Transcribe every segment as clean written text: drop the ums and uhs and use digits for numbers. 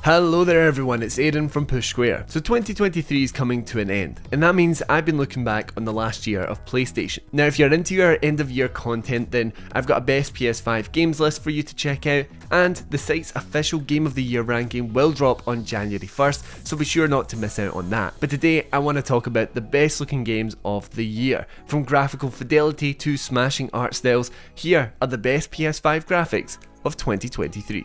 Hello there everyone, it's Aidan from Push Square. So 2023 is coming to an end, and that means I've been looking back on the last year of PlayStation. Now if you're into your end of year content, then I've got a best PS5 games list for you to check out, and the site's official Game of the Year ranking will drop on January 1st, so be sure not to miss out on that. But today I want to talk about the best looking games of the year. From graphical fidelity to smashing art styles, here are the best PS5 graphics of 2023.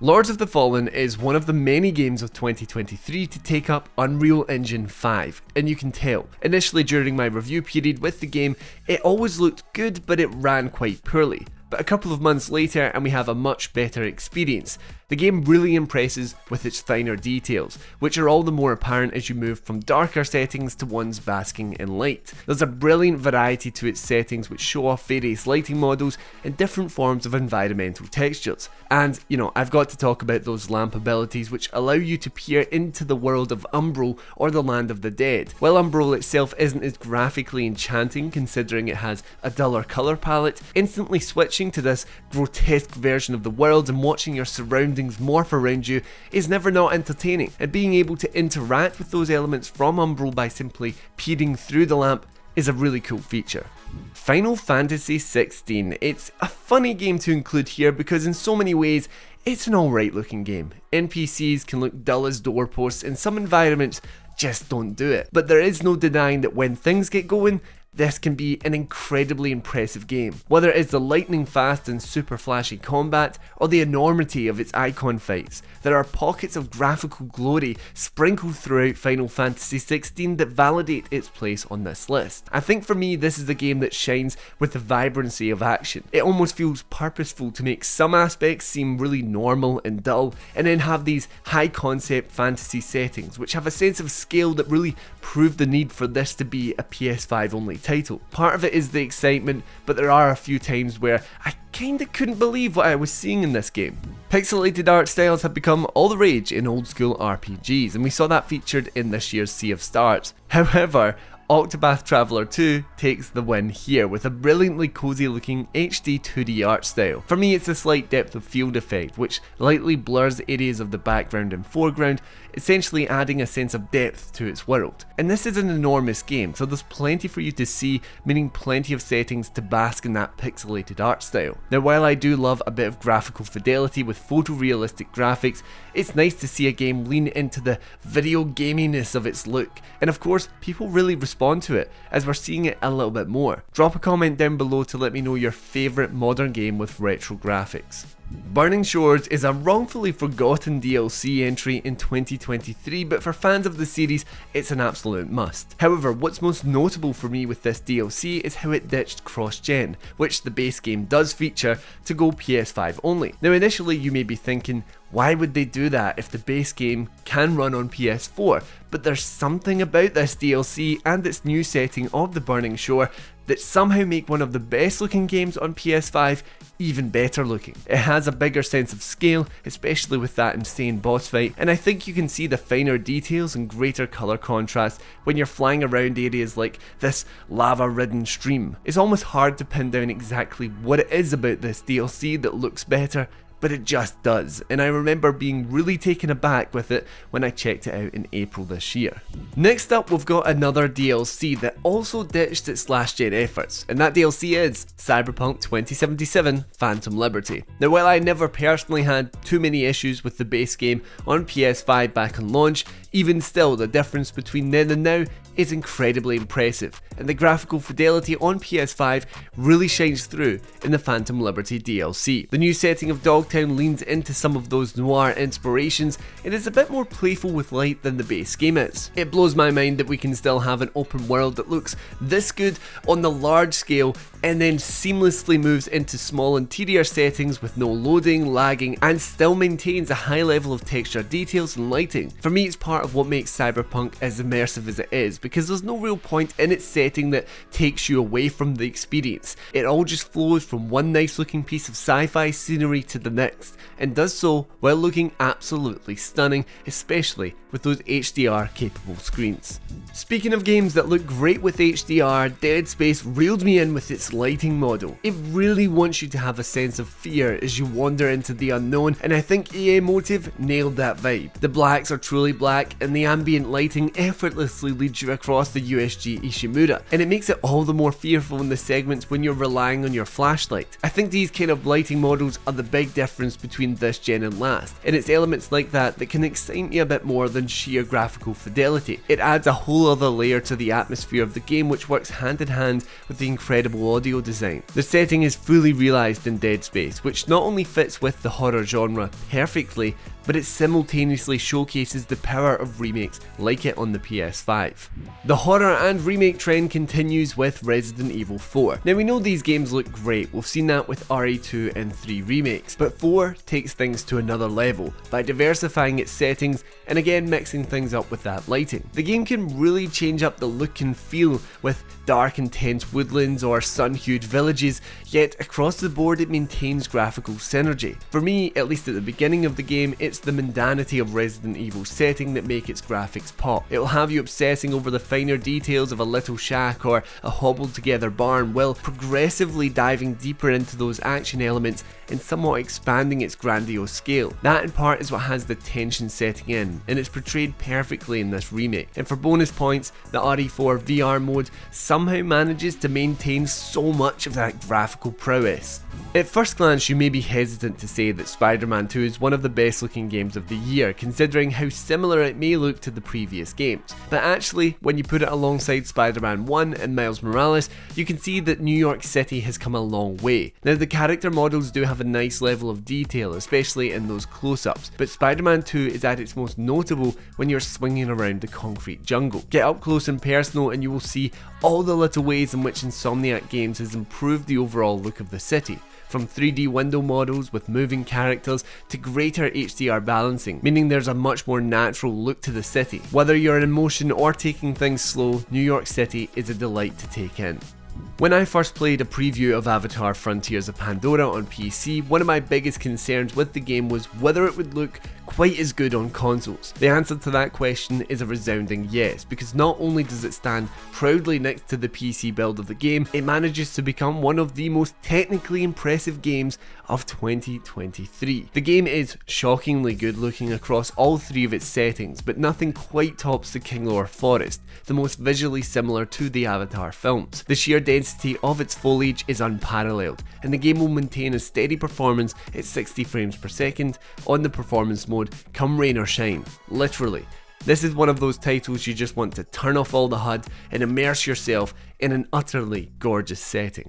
Lords of the Fallen is one of the many games of 2023 to take up Unreal Engine 5, and you can tell. Initially during my review period with the game, it always looked good but it ran quite poorly. But a couple of months later and we have a much better experience. The game really impresses with its finer details, which are all the more apparent as you move from darker settings to ones basking in light. There's a brilliant variety to its settings which show off various lighting models and different forms of environmental textures. And, I've got to talk about those lamp abilities which allow you to peer into the world of Umbral or the Land of the Dead. While Umbral itself isn't as graphically enchanting considering it has a duller colour palette, instantly switching to this grotesque version of the world and watching your surroundings morph around you is never not entertaining, and being able to interact with those elements from Umbral by simply peering through the lamp is a really cool feature. Final Fantasy XVI. It's a funny game to include here because in so many ways it's an alright looking game. NPCs can look dull as doorposts and some environments just don't do it, but there is no denying that when things get going, this can be an incredibly impressive game. Whether it's the lightning fast and super flashy combat, or the enormity of its icon fights, there are pockets of graphical glory sprinkled throughout Final Fantasy XVI that validate its place on this list. I think for me this is a game that shines with the vibrancy of action. It almost feels purposeful to make some aspects seem really normal and dull, and then have these high concept fantasy settings which have a sense of scale that really prove the need for this to be a PS5 only title. Part of it is the excitement, but there are a few times where I kinda couldn't believe what I was seeing in this game. Pixelated art styles have become all the rage in old school RPGs, and we saw that featured in this year's Sea of Stars. However, Octopath Traveler 2 takes the win here with a brilliantly cozy looking HD 2D art style. For me it's a slight depth of field effect which lightly blurs areas of the background and foreground, essentially adding a sense of depth to its world. And this is an enormous game, so there's plenty for you to see, meaning plenty of settings to bask in that pixelated art style. Now while I do love a bit of graphical fidelity with photorealistic graphics, it's nice to see a game lean into the video gaminess of its look, and of course people really respond to it as we're seeing it a little bit more. Drop a comment down below to let me know your favourite modern game with retro graphics. Burning Shores is a wrongfully forgotten DLC entry in 2023, but for fans of the series it's an absolute must. However, what's most notable for me with this DLC is how it ditched cross-gen, which the base game does feature, to go PS5 only. Now initially you may be thinking, why would they do that if the base game can run on PS4? But there's something about this DLC and its new setting of the Burning Shore that somehow make one of the best looking games on PS5 even better looking. It has a bigger sense of scale, especially with that insane boss fight, and I think you can see the finer details and greater colour contrast when you're flying around areas like this lava-ridden stream. It's almost hard to pin down exactly what it is about this DLC that looks better, but it just does, and I remember being really taken aback with it when I checked it out in April this year. Next up we've got another DLC that also ditched its last gen efforts, and that DLC is Cyberpunk 2077 Phantom Liberty. Now while I never personally had too many issues with the base game on PS5 back on launch, even still the difference between then and now is incredibly impressive, and the graphical fidelity on PS5 really shines through in the Phantom Liberty DLC. The new setting of Dogtown leans into some of those noir inspirations and is a bit more playful with light than the base game is. It blows my mind that we can still have an open world that looks this good on the large scale and then seamlessly moves into small interior settings with no loading, lagging, and still maintains a high level of texture details and lighting. For me, it's part of what makes Cyberpunk as immersive as it is, because there's no real point in its setting that takes you away from the experience. It all just flows from one nice looking piece of sci-fi scenery to the next, and does so while looking absolutely stunning, especially with those HDR capable screens. Speaking of games that look great with HDR, Dead Space reeled me in with its its lighting model. It really wants you to have a sense of fear as you wander into the unknown, and I think EA Motive nailed that vibe. The blacks are truly black, and the ambient lighting effortlessly leads you across the USG Ishimura, and it makes it all the more fearful in the segments when you're relying on your flashlight. I think these kind of lighting models are the big difference between this gen and last, and it's elements like that that can excite me a bit more than sheer graphical fidelity. It adds a whole other layer to the atmosphere of the game, which works hand in hand with the incredible audio design. The setting is fully realised in Dead Space, which not only fits with the horror genre perfectly, but it simultaneously showcases the power of remakes like it on the PS5. The horror and remake trend continues with Resident Evil 4. Now we know these games look great, we've seen that with RE2 and 3 remakes, but 4 takes things to another level by diversifying its settings and again mixing things up with that lighting. The game can really change up the look and feel with dark intense woodlands or sun-hued villages, yet across the board it maintains graphical synergy. For me, at least at the beginning of the game, it's the mundanity of Resident Evil's setting that make its graphics pop. It'll have you obsessing over the finer details of a little shack or a hobbled together barn, while progressively diving deeper into those action elements and somewhat expanding its grandiose scale. That in part is what has the tension setting in, and it's portrayed perfectly in this remake. And for bonus points, the RE4 VR mode somehow manages to maintain so much of that graphical prowess. At first glance, you may be hesitant to say that SpiderMan II is one of the best looking games of the year, considering how similar it may look to the previous games. But actually, when you put it alongside SpiderMan 1 and Miles Morales, you can see that New York City has come a long way. Now the character models do have a nice level of detail, especially in those close-ups, but SpiderMan 2 is at its most notable when you're swinging around the concrete jungle. Get up close and personal and you will see all the little ways in which Insomniac Games has improved the overall look of the city. From 3D window models with moving characters to greater HDR balancing, meaning there's a much more natural look to the city. Whether you're in motion or taking things slow, New York City is a delight to take in. When I first played a preview of Avatar Frontiers of Pandora on PC, one of my biggest concerns with the game was whether it would look quite as good on consoles. The answer to that question is a resounding yes, because not only does it stand proudly next to the PC build of the game, it manages to become one of the most technically impressive games of 2023. The game is shockingly good looking across all three of its settings, but nothing quite tops the Kinglore Forest, the most visually similar to the Avatar films. The sheer density of its foliage is unparalleled, and the game will maintain a steady performance at 60 frames per second on the performance mode come rain or shine, literally. This is one of those titles you just want to turn off all the HUD and immerse yourself in an utterly gorgeous setting.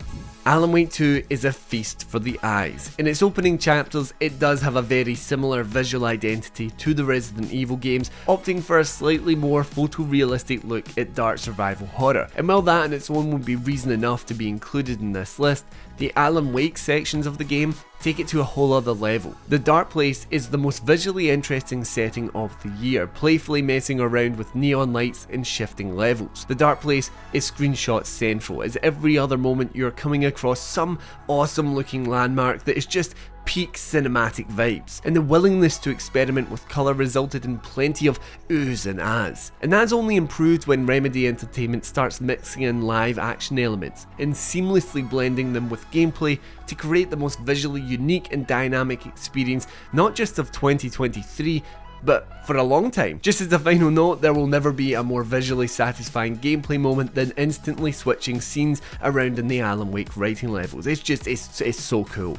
Alan Wake 2 is a feast for the eyes. In its opening chapters, it does have a very similar visual identity to the Resident Evil games, opting for a slightly more photorealistic look at dark survival horror. And while that on its own would be reason enough to be included in this list, the Alan Wake sections of the game take it to a whole other level. The Dark Place is the most visually interesting setting of the year, playfully messing around with neon lights and shifting levels. The Dark Place is screenshot central, as every other moment you're coming across some awesome looking landmark that is just peak cinematic vibes, and the willingness to experiment with colour resulted in plenty of oohs and ahs. And that's only improved when Remedy Entertainment starts mixing in live action elements and seamlessly blending them with gameplay to create the most visually unique and dynamic experience, not just of 2023, but for a long time. Just as a final note, there will never be a more visually satisfying gameplay moment than instantly switching scenes around in the Alan Wake writing levels. It's so cool.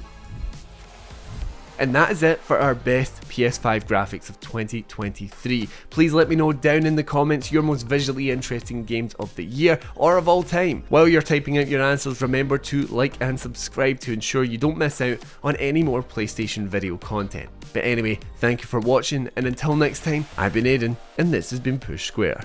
And that is it for our best PS5 graphics of 2023. Please let me know down in the comments your most visually interesting games of the year or of all time. While you're typing out your answers, remember to like and subscribe to ensure you don't miss out on any more PlayStation video content. But anyway, thank you for watching, and until next time, I've been Aiden, and this has been Push Square.